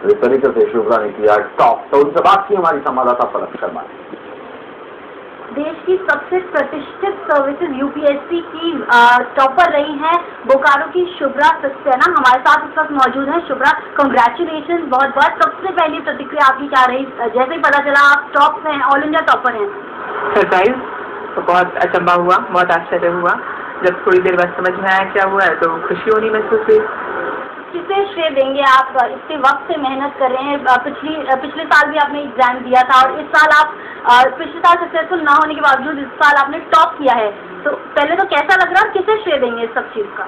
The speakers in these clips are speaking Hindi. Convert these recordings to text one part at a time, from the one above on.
इस तरीके से शुभ्रा ने किया टॉप। तो उनसे बात की हमारी संवाददाता पलक शर्मा ने। देश की सबसे प्रतिष्ठित सर्विसेज यूपीएससी की टॉपर रही हैं बोकारो की शुभ्रा सक्सेना हमारे साथ इस वक्त मौजूद है। शुभ्रा, कांग्रेचुलेशन बहुत बहुत। सबसे पहली प्रतिक्रिया आपकी क्या रही जैसे ही पता चला आप टॉप हैं, ऑल इंडिया टॉपर हैं? सरप्राइज तो बहुत अचंभा हुआ, बहुत आश्चर्य हुआ। जब थोड़ी देर बाद समझ में आया क्या हुआ है तो खुशी होनी महसूस हुई। किसे श्रेय देंगे आप? इतने वक्त से मेहनत कर रहे हैं, पिछले साल भी आपने एग्जाम दिया था और इस साल आप पिछले साल सक्सेसफुल ना होने के बावजूद इस साल आपने टॉप किया है, तो पहले तो कैसा लग रहा है, किसे श्रेय देंगे इस सब चीज़ का?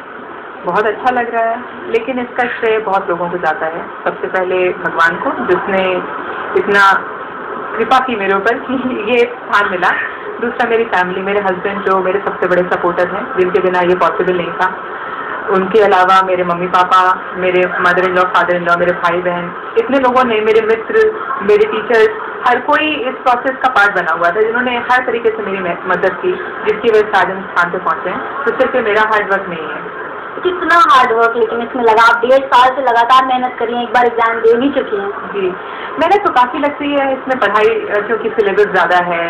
बहुत अच्छा लग रहा है, लेकिन इसका श्रेय बहुत लोगों को जाता है। सबसे पहले भगवान को, जिसने इतना कृपा की मेरे ऊपर कि ये स्थान मिला। दूसरा मेरी फैमिली, मेरे हस्बैंड जो मेरे सबसे बड़े सपोर्टर हैं, जिनके बिना ये पॉसिबल नहीं था। उनके अलावा मेरे मम्मी पापा, मेरे mother in law, father in law, मेरे भाई बहन, इतने लोगों ने, मेरे मित्र, मेरे टीचर्स, हर कोई इस प्रोसेस का पार्ट बना हुआ था, जिन्होंने हर तरीके से मेरी मदद की, जिसकी वजह से आज हम स्थान पे पहुंचे हैं। तो सिर्फ मेरा हार्ड वर्क नहीं है। कितना हार्ड वर्क लेकिन इसमें लगा? आप 1.5 साल से लगातार मेहनत करी है, एक बार एग्जाम दे भी चुकी हैं। जी, मेहनत तो काफ़ी लगती है इसमें। पढ़ाई क्योंकि सिलेबस ज़्यादा है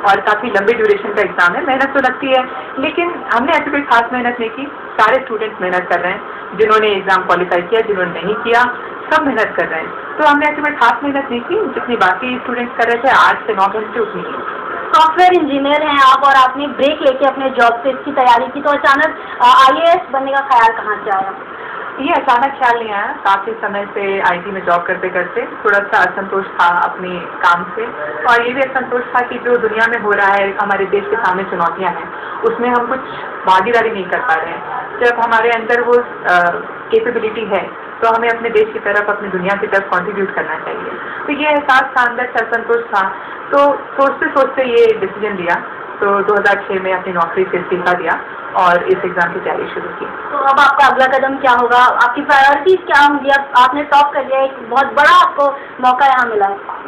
और काफ़ी लंबे ड्यूरेशन का एग्जाम है, मेहनत तो लगती है। लेकिन हमने ऐसी कोई खास मेहनत नहीं की। सारे स्टूडेंट्स मेहनत कर रहे हैं, जिन्होंने एग्जाम क्वालिफाई किया, जिन्होंने नहीं किया, सब मेहनत कर रहे हैं। तो हमने ऐसी कोई खास मेहनत नहीं की जितनी बाकी स्टूडेंट्स कर रहे थे। 8 से 9 घंटे उतनी ही। सॉफ्टवेयर इंजीनियर हैं आप और आपने ब्रेक लेके अपने जॉब से इसकी तैयारी की, तो अचानक IAS बनने का ख्याल कहाँ से आया? ये अचानक ख्याल नहीं आया। काफ़ी समय से IT में जॉब करते करते थोड़ा सा असंतोष था अपने काम से, और ये भी असंतोष था कि जो दुनिया में हो रहा है, हमारे देश के सामने चुनौतियां हैं, उसमें हम कुछ भागीदारी नहीं कर पा रहे हैं। जब हमारे अंदर वो कैपेबिलिटी है तो हमें अपने देश की तरफ, अपनी दुनिया की तरफ कंट्रीब्यूट करना चाहिए। तो ये एहसास था, अंदर से असंतोष था। तो सोचते सोचते ये डिसीजन लिया। तो 2006 में अपनी नौकरी से इस्तीफा दिया और इस एग्ज़ाम की तैयारी शुरू की। तो अब आपका अगला कदम क्या होगा? आपकी प्रायोरिटीज क्या होंगी? अब आपने टॉप कर लिया, एक बहुत बड़ा आपको मौका यहाँ मिला है।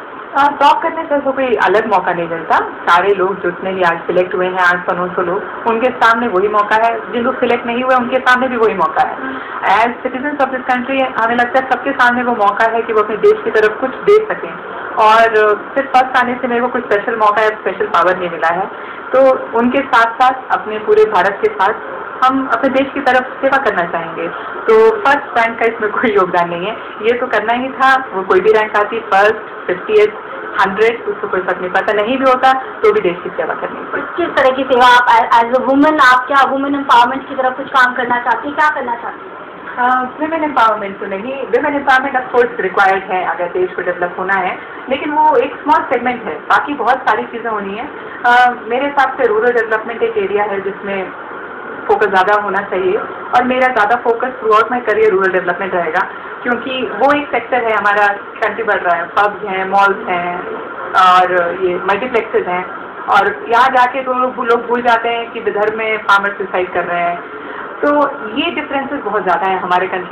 टॉप करने से तो कोई अलग मौका नहीं मिलता। सारे लोग जितने भी आज सिलेक्ट हुए हैं, 800-900 लोग, उनके सामने वही मौका है। जिन लोग सिलेक्ट नहीं हुए उनके सामने भी वही मौका है। As citizen of this country हमें लगता है सबके सामने वो मौका है कि वो अपने देश की तरफ कुछ दे सकें। और सिर्फ फर्स्ट आने से मेरे को कोई स्पेशल मौका या स्पेशल पावर नहीं मिला है। तो उनके साथ साथ अपने पूरे भारत के साथ हम अपने देश की तरफ सेवा करना चाहेंगे। तो फर्स्ट रैंक का इसमें कोई योगदान नहीं है। ये तो करना ही था, वो कोई भी रैंक आती, फर्स्ट, 50th, 100, उसको कोई फर्क नहीं पड़ता। नहीं भी होता तो भी देश की सेवा करनी चाहिए। किस तरह की सेवा आप एज अ वुमेन, आप क्या वुमेन एम्पावरमेंट की तरफ कुछ काम करना चाहती हैं? क्या करना चाहती हैं? विमेन एम्पावरमेंट तो नहीं। Women empowerment of course required है अगर देश को डेवलप होना है, लेकिन वो एक स्मॉल सेगमेंट है, बाकी बहुत सारी चीज़ें होनी है। मेरे हिसाब से रूरल डेवलपमेंट एक एरिया है जिसमें फोकस ज़्यादा होना चाहिए, और मेरा ज़्यादा focus through out my career rural development रहेगा, क्योंकि वो एक सेक्टर है, हमारा कंट्री बढ़ रहा है, पब्स हैं, मॉल्स हैं और ये मल्टीप्लेक्सेस हैं, और यहाँ जाके तो लोग भूल जाते हैं कि विदर्भ में फार्मर सुसाइड कर रहे हैं। तो ये डिफरेंसेस बहुत ज़्यादा हैं हमारे कंट्री